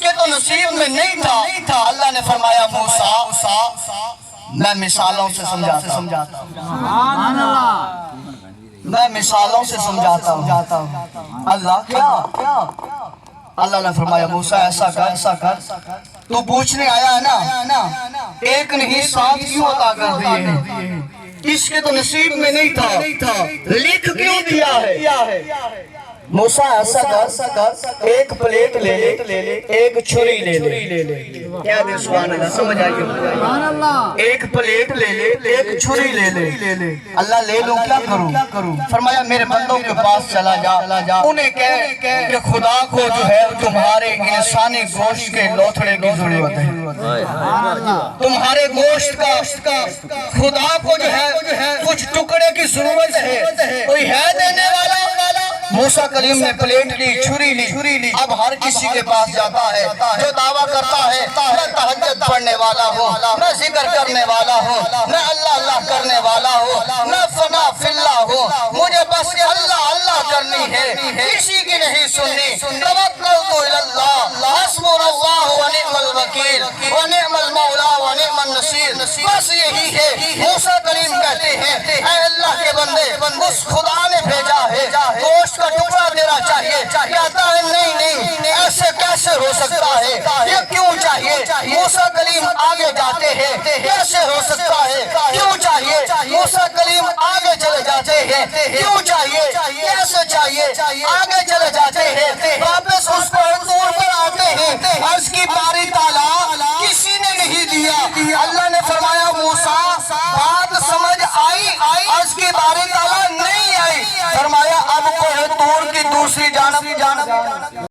کے تو نصیب میں نہیں تھا۔ اللہ نے فرمایا موسیٰ میں مثالوں سے سمجھاتا ہوں، میں مثالوں سے سمجھاتا ہوں۔ اللہ کیا؟ اللہ نے فرمایا موسیٰ ایسا کر، تو پوچھنے آیا ہے نا، ایک نہیں 7 کیوں عطا کر دیے ہیں؟ اس کے تو نصیب میں نہیں تھا، لکھ کیوں دیا ہے؟ موسیٰ ایسا کر، ایک پلیٹ لے لے، ایک چھری لے لے۔ کیا دے سبحان اللہ، سمجھ آئیے؟ ایک پلیٹ لے لے، ایک چھری لے لے۔ اللہ لے لوں کیا کروں؟ فرمایا میرے بندوں کے پاس چلا جا، انہیں کہہ کہ خدا کو جو ہے تمہارے انسانی گوشت کے لوتھڑے کی ضرورت ہے، تمہارے گوشت کا خدا کو جو ہے کچھ ٹکڑے کی ضرورت ہے، کوئی ہے دینے والا؟ موسیٰ کلیم نے پلیٹ لی، چھری لی۔ اب ہر کسی کے پاس جاتا ہے جو دعویٰ کرتا ہے میں تہجد پڑھنے والا ہوں، میں ذکر کرنے والا ہوں، میں اللہ کرنے والا ہوں، میں فنا فی اللہ ہوں، مجھے بس یہ اللہ کرنی ہے، کسی کی نہیں سننی۔ توکلت الی اللہ، حسبنا اللہ ونعم الوکیل ونعم المولا ونعم النصیر۔ بس یہی ہے۔ موسیٰ کلیم کہتے ہیں اے اللہ کے بندے، اس خدا نے بھیجا ہے، گوشت کا ٹکڑا تیرا چاہیے۔ کہتا ہے نہیں، ایسے کیسے ہو سکتا ہے، یہ کیوں چاہیے؟ موسیٰ کلیم آگے جاتے ہیں، کیسے ہو سکتا ہے، کیوں چاہیے؟ موسیٰ کلیم آگے چلے جاتے ہیں، کیوں چاہیے، کیسے چاہیے؟ آگے چلے جاتے ہیں، واپس اس طور پر آتے ہیں، عرض کی باری تالا کسی نے نہیں دیا۔ اللہ نے فرمایا موسیٰ بات سمجھ آئی؟ عرض کی باری تالا نہیں آئی۔ فرمایا اب کوہ طور کی دوسری جانب